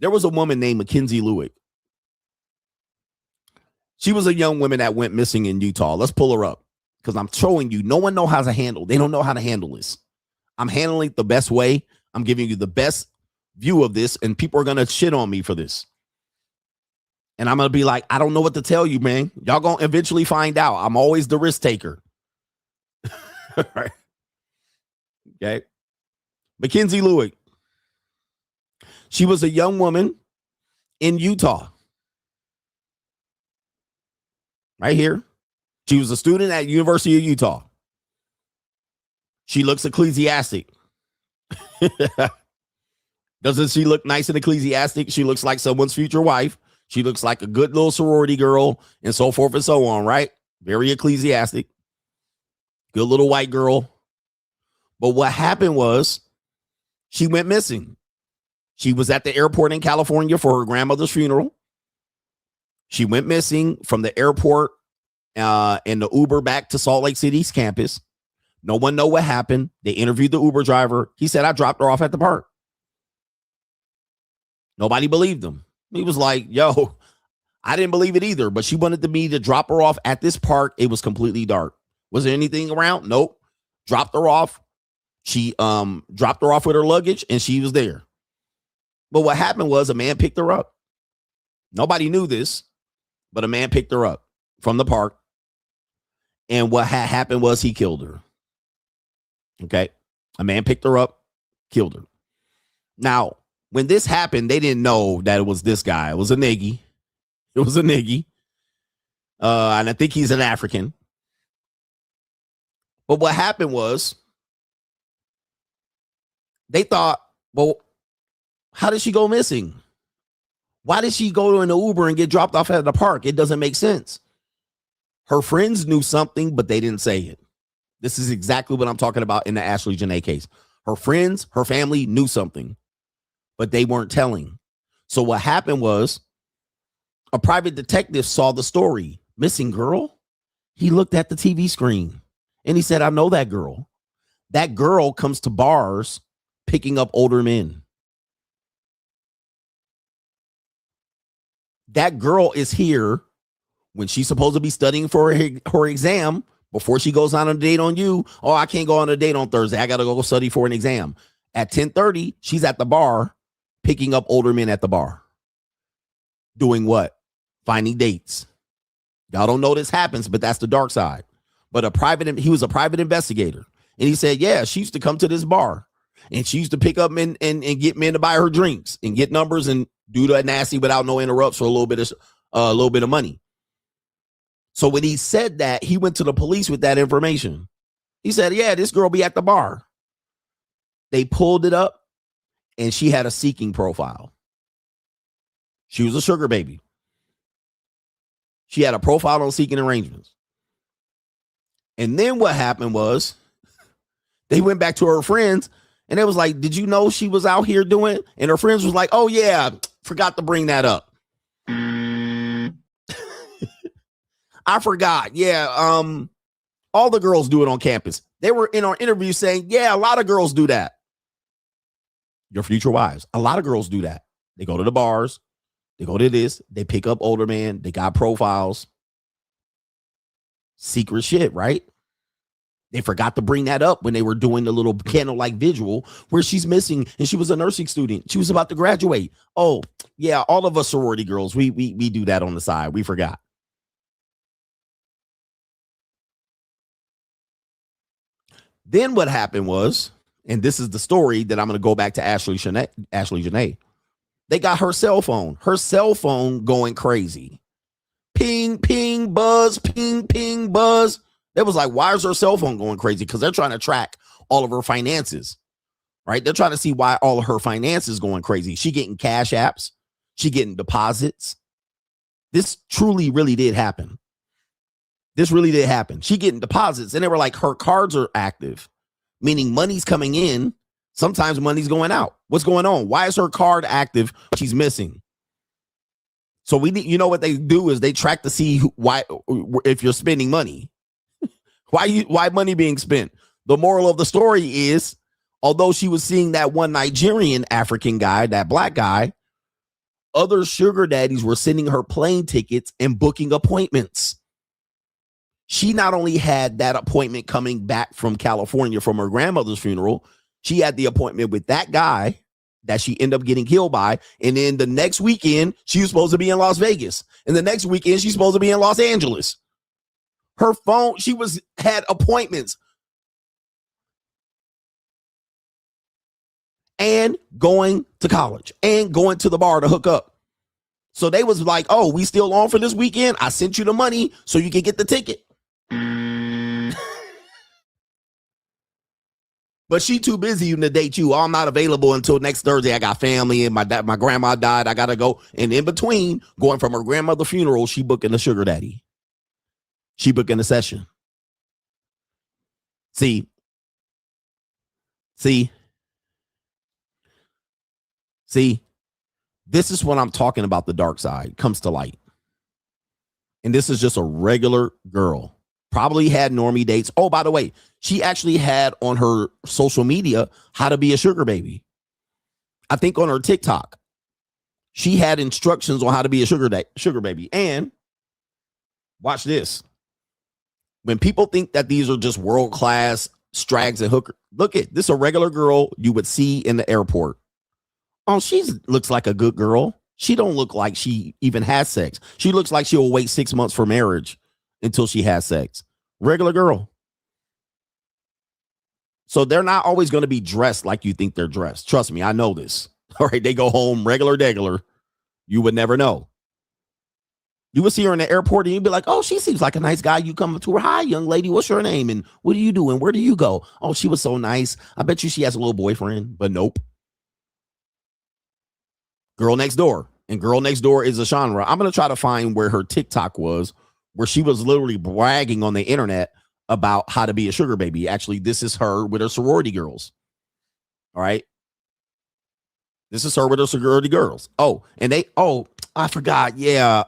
There was a woman named Mackenzie Lewick. She was a young woman that went missing in Utah. Let's pull her up because I'm showing you no one knows how to handle. They don't know how to handle this. I'm handling it the best way. I'm giving you the best view of this, and people are going to shit on me for this. And I'm going to be like, I don't know what to tell you, man. Y'all going to eventually find out. I'm always the risk taker. Right. Okay. Mackenzie Lewick. She was a young woman in Utah. Right here. She was a student at University of Utah. She looks ecclesiastic. Doesn't she look nice and ecclesiastic? She looks like someone's future wife. She looks like a good little sorority girl and so forth and so on, right? Very ecclesiastic. Good little white girl. But what happened was she went missing. She was at the airport in California for her grandmother's funeral. She went missing from the airport in the Uber back to Salt Lake City's campus. No one know what happened. They interviewed the Uber driver. He said, I dropped her off at the park. Nobody believed him. He was like, yo, I didn't believe it either, but she wanted me to drop her off at this park. It was completely dark. Was there anything around? Nope. Dropped her off. She dropped her off with her luggage and she was there. But what happened was a man picked her up. Nobody knew this, but a man picked her up from the park. And what had happened was he killed her. Okay. A man picked her up, killed her. Now, when this happened, they didn't know that it was this guy. It was a niggy. It was a niggy. And I think he's an African. But what happened was they thought, well, how did she go missing? Why did she go to an Uber and get dropped off at the park? It doesn't make sense. Her friends knew something, but they didn't say it. This is exactly what I'm talking about in the Ashley Janae case. Her friends, her family knew something, but they weren't telling. So what happened was a private detective saw the story. Missing girl? He looked at the TV screen and he said, I know that girl. That girl comes to bars picking up older men. That girl is here when she's supposed to be studying for her exam before she goes on a date on you. Oh, I can't go on a date on Thursday. I got to go study for an exam. At 10:30, she's at the bar picking up older men at the bar. Doing what? Finding dates. Y'all don't know this happens, but that's the dark side. But he was a private investigator. And he said, yeah, she used to come to this bar and she used to pick up men and get men to buy her drinks and get numbers and do that nasty without no interrupts for a little bit of money. So when he said that, he went to the police with that information. He said, yeah, this girl be at the bar. They pulled it up and she had a seeking profile. She was a sugar baby. She had a profile on seeking arrangements. And then what happened was they went back to her friends and it was like, did you know she was out here doing it? And her friends was like, oh yeah, forgot to bring that up. I forgot. Yeah. All the girls do it on campus. They were in our interview saying, yeah, a lot of girls do that. Your future wives. A lot of girls do that. They go to the bars. They go to this. They pick up older men. They got profiles. Secret shit, right? They forgot to bring that up when they were doing the little candlelight visual where she's missing and she was a nursing student. She was about to graduate. Oh, yeah, all of us sorority girls, we do that on the side. We forgot. Then what happened was, and this is the story that I'm going to go back to Ashley Janae. They got her cell phone going crazy. Ping, ping, buzz, ping, ping, buzz. It was like, why is her cell phone going crazy? Because they're trying to track all of her finances, right? They're trying to see why all of her finances going crazy. She getting cash apps. She getting deposits. This truly, really did happen. This really did happen. She getting deposits. And they were like, her cards are active, meaning money's coming in. Sometimes money's going out. What's going on? Why is her card active? She's missing. So you know what they do is they track to see why, if you're spending money, why money being spent. The moral of the story is, although she was seeing that one Nigerian African guy, that black guy, Other sugar daddies were sending her plane tickets and booking appointments. She not only had that appointment coming back from California from her grandmother's funeral, she had the appointment with that guy that she ended up getting killed by. And then the next weekend, she was supposed to be in Las Vegas. And the next weekend, she's supposed to be in Los Angeles. Her phone, had appointments. And going to college and going to the bar to hook up. So they was like, oh, we still on for this weekend? I sent you the money so you can get the ticket. But she too busy to date you. Oh, I'm not available until next Thursday. I got family and my grandma died. I got to go. And in between going from her grandmother's funeral, she booking a sugar daddy. She booking a session. See, this is what I'm talking about. The dark side comes to light. And this is just a regular girl. Probably had normie dates. Oh, by the way, she actually had on her social media how to be a sugar baby. I think on her TikTok, she had instructions on how to be a sugar baby. And watch this. When people think that these are just world-class strags and hookers, look at this, a regular girl you would see in the airport. Oh, she looks like a good girl. She don't look like she even has sex. She looks like she'll wait 6 months for marriage until she has sex. Regular girl. So they're not always going to be dressed like you think they're dressed. Trust me, I know this. All right, they go home regular. You would never know. You would see her in the airport and you'd be like, oh, she seems like a nice guy. You come to her, hi, young lady, what's your name? And what do you do? And where do you go? Oh, she was so nice. I bet you she has a little boyfriend, but nope. Girl next door. And girl next door is a genre. I'm going to try to find where her TikTok was, where she was literally bragging on the internet about how to be a sugar baby. Actually, this is her with her sorority girls. All right. This is her with her sorority girls. Oh, and I forgot. Yeah.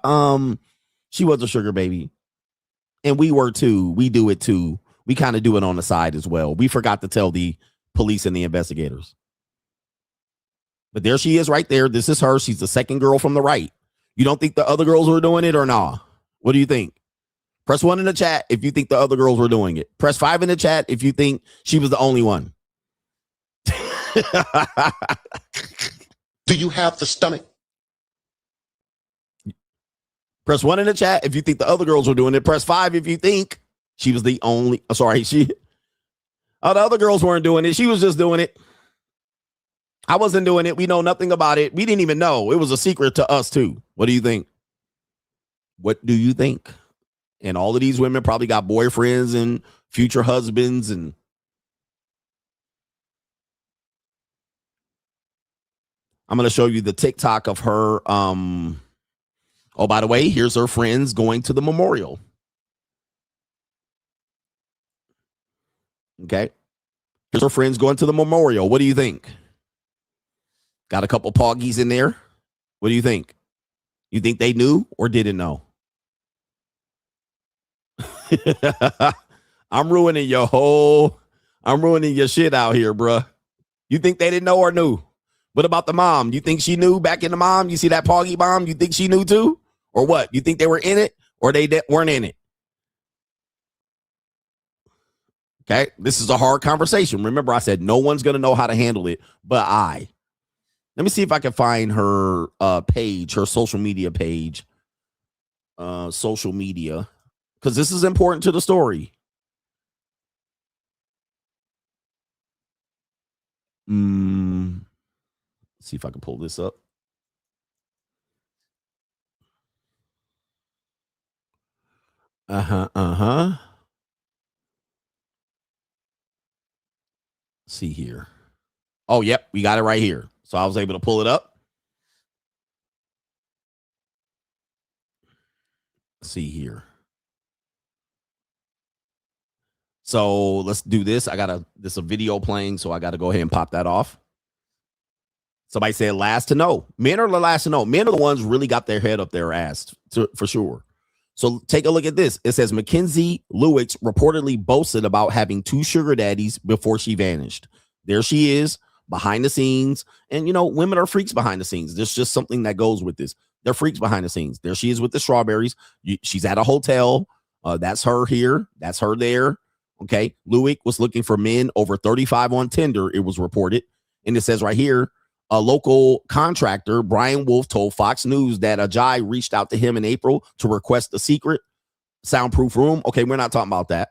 She was a sugar baby. And we were too. We do it too. We kind of do it on the side as well. We forgot to tell the police and the investigators. But there she is right there. This is her. She's the second girl from the right. You don't think the other girls were doing it or nah? What do you think? Press 1 in the chat if you think the other girls were doing it. Press 5 in the chat if you think she was the only one. Do you have the stomach? Press 1 in the chat if you think the other girls were doing it. Press 5 if you think she was the only. The other girls weren't doing it. She was just doing it. I wasn't doing it. We know nothing about it. We didn't even know. It was a secret to us too. What do you think? What do you think? And all of these women probably got boyfriends and future husbands. And I'm going to show you the TikTok of her. Oh, by the way, here's her friends going to the memorial. Okay. Here's her friends going to the memorial. What do you think? Got a couple poggies in there. What do you think? You think they knew or didn't know? I'm ruining your shit out here, bruh. You think they didn't know or knew? What about the mom? You think she knew back in the mom? You see that poggy mom? You think she knew too? Or what? You think they were in it or they weren't in it? Okay. This is a hard conversation. Remember, I said no one's going to know how to handle it, but I. Let me see if I can find her page, her social media page. Social media. Because this is important to the story. Let's see if I can pull this up. Let's see here. Oh, yep. We got it right here. So I was able to pull it up. Let's see here. So let's do this. This is a video playing, so I got to go ahead and pop that off. Somebody said last to know. Men are the last to know. Men are the ones really got their head up their ass for sure. So take a look at this. It says Mackenzie Lewix reportedly boasted about having 2 sugar daddies before she vanished. There she is behind the scenes. And, women are freaks behind the scenes. There's just something that goes with this. They're freaks behind the scenes. There she is with the strawberries. She's at a hotel. That's her here. That's her there. Okay. Lewick was looking for men over 35 on Tinder, it was reported. And it says right here, a local contractor, Brian Wolf, told Fox News that Ajay reached out to him in April to request a secret soundproof room. Okay, we're not talking about that.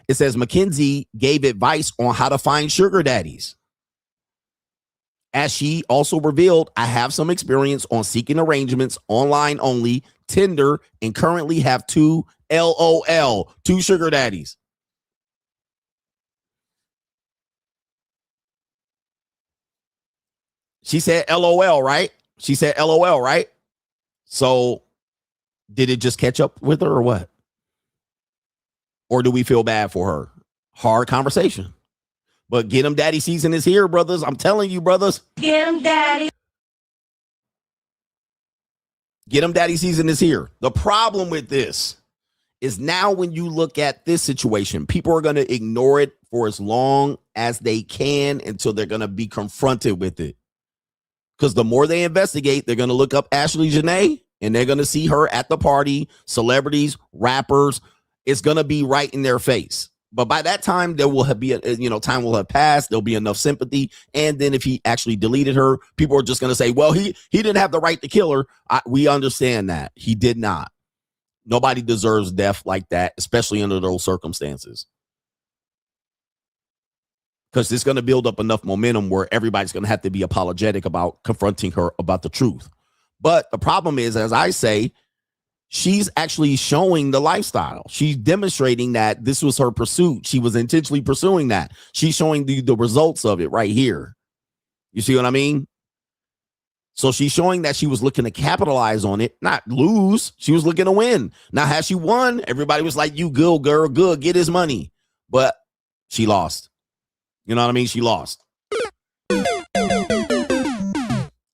It says Mackenzie gave advice on how to find sugar daddies. As she also revealed, I have some experience on seeking arrangements online only, Tinder, and currently have two sugar daddies. She said LOL, right? She said LOL, right? So did it just catch up with her or what? Or do we feel bad for her? Hard conversation. But get 'em daddy season is here, brothers. I'm telling you, brothers. Get 'em daddy. Get 'em daddy season is here. The problem with this is now when you look at this situation, people are going to ignore it for as long as they can until they're going to be confronted with it. Because the more they investigate, they're going to look up Ashley Janae and they're going to see her at the party, celebrities, rappers. It's going to be right in their face. But by that time, there will be time will have passed. There'll be enough sympathy. And then if he actually deleted her, people are just going to say, well, he didn't have the right to kill her. We understand that. He did not. Nobody deserves death like that, especially under those circumstances. Because it's going to build up enough momentum where everybody's going to have to be apologetic about confronting her about the truth. But the problem is, as I say, she's actually showing the lifestyle. She's demonstrating that this was her pursuit. She was intentionally pursuing that. She's showing the results of it right here. You see what I mean? So she's showing that she was looking to capitalize on it, not lose. She was looking to win. Now, has she won? Everybody was like, you good, girl, good, get his money. But she lost. You know what I mean? She lost.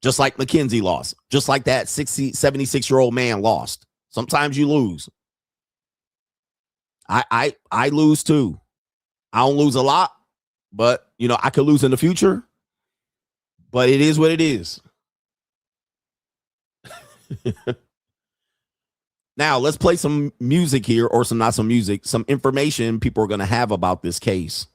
Just like Mackenzie lost. Just like that 76-year-old man lost. Sometimes you lose. I lose too. I don't lose a lot, but I could lose in the future. But it is what it is. Now let's play some music here, or some information people are going to have about this case.